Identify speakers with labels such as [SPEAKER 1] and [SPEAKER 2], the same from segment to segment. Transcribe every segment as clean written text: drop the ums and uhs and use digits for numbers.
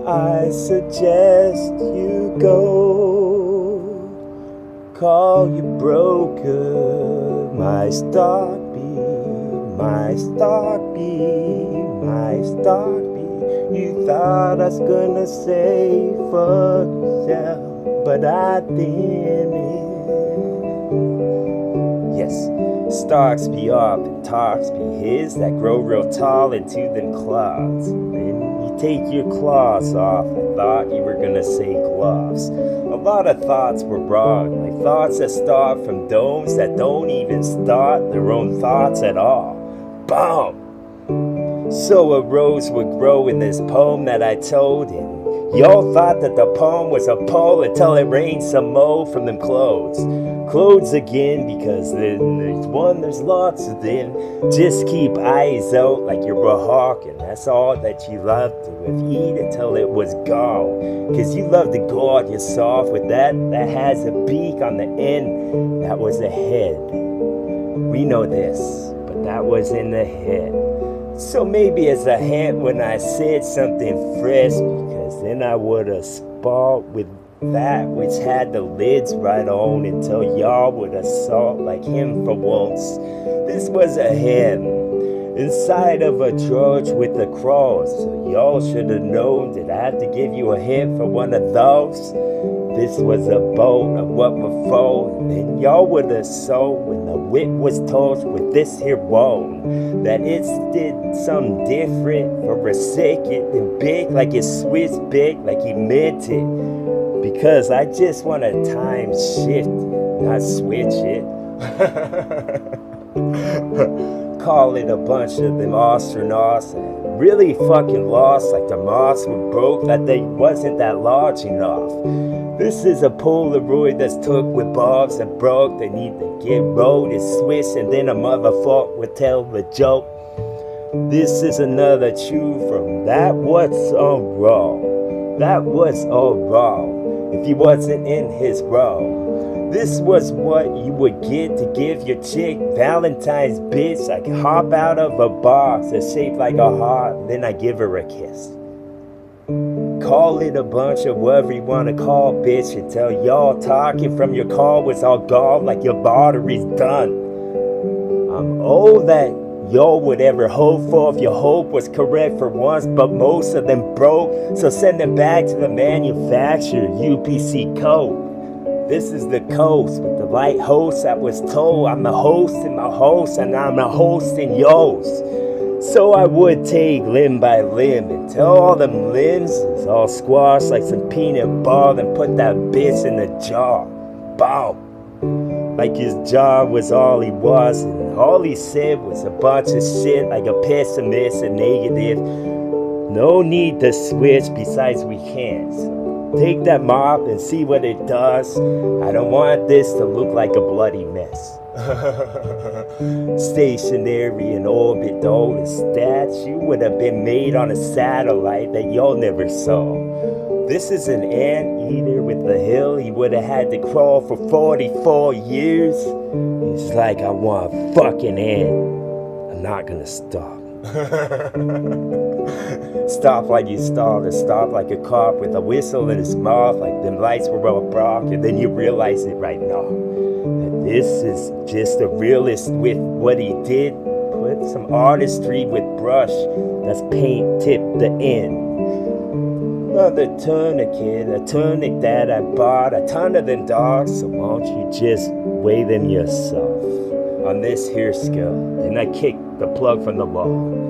[SPEAKER 1] I suggest you go call your broker, my stock beat, my stock beat, my stock beat. You thought I was gonna say fuck yourself, but I didn't. Yes, stocks be up and talks be his that grow real tall into them clouds. Then you take your claws off. I thought you were gonna say gloves. A lot of thoughts were wrong, like thoughts that start from domes that don't even start their own thoughts at all. Boom! So a rose would grow in this poem that I told, and y'all thought that the poem was a poem until it rained some more from them clothes. Clothes again, because then there's one, there's lots of them. Just keep eyes out like you're a hawk, and that's all that you love to have eat until it was gone. Cause you love to guard yourself with that has a beak on the end. That was a head. We know this, but that was in the head. So maybe it's a hint when I said something fresh, because then I would have sparked with that which had the lids right on until y'all would assault like him for once. This was a him inside of a church with a cross. So y'all should have known that I had to give you a hint for one of those. This was a boat of what before, and then y'all would have saw when the wit was tossed with this here bone that it did something different for a second and big, like it switched big, like he meant it. Because I just want to time shift, not switch it. Call it a bunch of them astronauts and really fucking lost, like the moths were broke, that they wasn't that large enough. This is a Polaroid that's took with bobs and broke. They need to get rolled and switch, and then a motherfucker would tell the joke. This is another chew from that what's all wrong. That was all wrong. If you wasn't in his row, this was what you would get to give your chick Valentine's bitch. I can hop out of a box that's shaped like a heart, then I give her a kiss. Call it a bunch of whatever you want to call, bitch, until y'all talking from your car was all gone like your battery's done. I'm all that y'all would ever hope for if your hope was correct for once, but most of them broke. So send them back to the manufacturer, UPC code. This is the coast with the light host that was told. I'm the host in my host, and I'm the host in yours. So I would take limb by limb until all them limbs is all squashed like some peanut ball, and put that bitch in the jar. Bow. Like his jaw was all he was, and all he said was a bunch of shit like a pessimist and negative. No need to switch, besides we can't. So take that mop and see what it does. I don't want this to look like a bloody mess. Stationary in orbit, though, the statue would have been made on a satellite that y'all never saw. This is an anteater with the hill he would have had to crawl for 44 years. He's like, I want a fucking ant. I'm not gonna stop. Stop like you stalled, or stop like a cop with a whistle in his mouth, like them lights were all broke, and then you realize it right now. That this is just a realist with what he did. Put some artistry with brush, that's paint tip the end. Another tourniquet, a tunic that I bought, a ton of them dogs, so won't you just weigh them yourself on this here scale. Then I kicked the plug from the wall.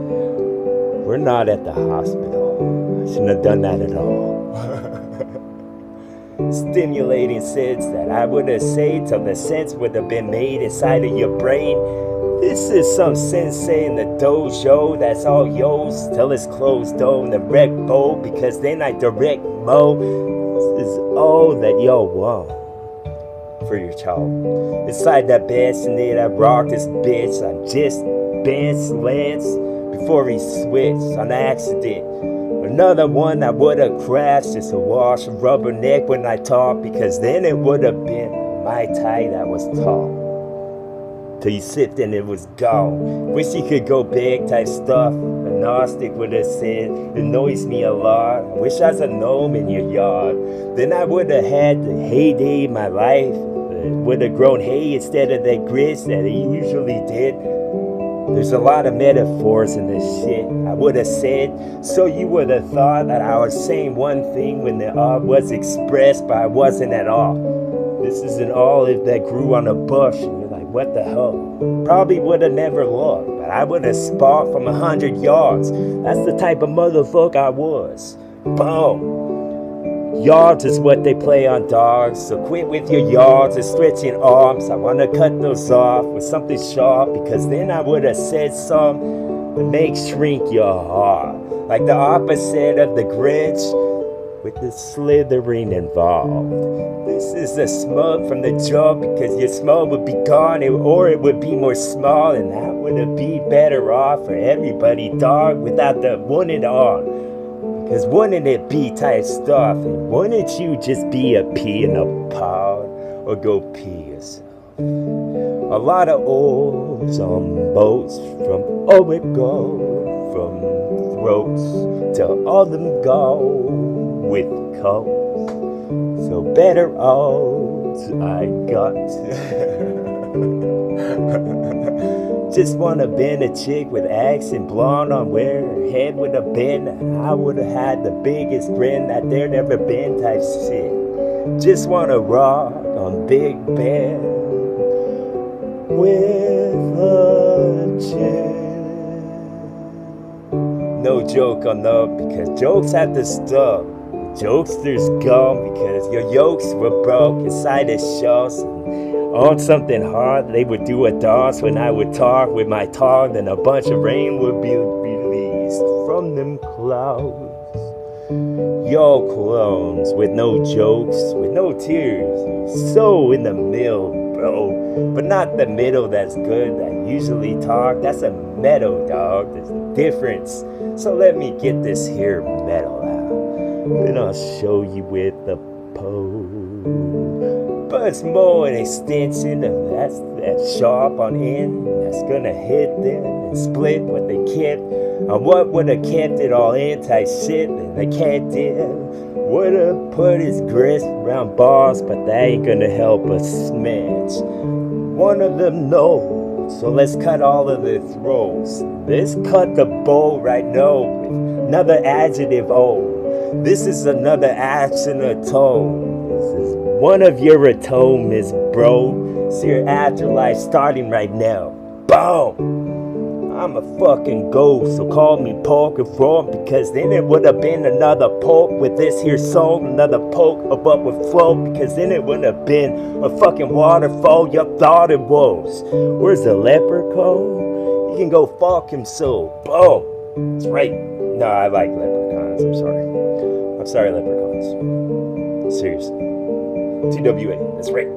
[SPEAKER 1] We're not at the hospital. I shouldn't have done that at all. Stimulating sense that I would have said till the sense would have been made inside of your brain. This is some sensei in the dojo that's all yours till it's closed on the wreck bowl, because then I direct mo. This is all that y'all want for your child. Inside that bassinet, I rock this bitch. I just bent slants before he switched on accident. Another one that would have crashed just to wash a rubber neck when I talk, because then it would have been my tie that was tall. Till you sipped and it was gone. Wish you could go big type stuff, but agnostic would have said, it annoys me a lot. I wish I was a gnome in your yard. Then I would have had the heyday of my life. Would have grown hay instead of the grits that it usually did. There's a lot of metaphors in this shit. I would have said, so you would have thought that I was saying one thing when the was expressed, but I wasn't at all. This is an olive that grew on a bush, and you're like, what the hell? Probably would have never looked, but I would have spot from 100 yards. That's the type of motherfucker I was. Boom. Yards is what they play on dogs, so quit with your yards and stretching arms. I want to cut those off with something sharp, because then I would have said something that makes shrink your heart. Like the opposite of the Grinch, with the slithering involved. This is a smug from the jump, because your smug would be gone, or it would be more small, and that would have been better off for everybody, dog, without the one and on. Because wouldn't it be type stuff, and wouldn't you just be a pea in a pod, or go pee yourself? A lot of oars on boats, from Oregon, from throats till all them go with coats. So better odds I got. Just wanna been a chick with accent blonde on where her head would have been, and I would have had the biggest grin that there never been type shit. Just wanna rock on Big Ben with a chick. No joke on them, because jokes have to stop. Jokesters gone because your yokes were broke inside the shows. On something hard, they would do a dance when I would talk with my tongue, then a bunch of rain would be released from them clouds. Yo clones with no jokes, with no tears, so in the middle, bro. But not the middle that's good, that usually talk, that's a meadow, dog, there's a difference. So let me get this here metal out, then I'll show you with the pose. But it's more an extension of that sharp on end that's gonna hit them and split what they kept. And what would have kept it all in type shit that they can't do. Would have put his grist around bars, but that ain't gonna help a smidge. One of them knows, so let's cut all of the throats. Let's cut the bow right now with another adjective O. This is another action or tone. This is one of your atonements, bro. It's your afterlife starting right now. Boom! I'm a fucking ghost, so call me poke and front, because then it would have been another poke with this here song, another poke above with flow, because then it would have been a fucking waterfall you thought it was. Where's the leprechaun? He can go fuck himself. Boom! That's right. No, I like leprechauns. I'm sorry, leprechauns. Seriously. TWA, that's right.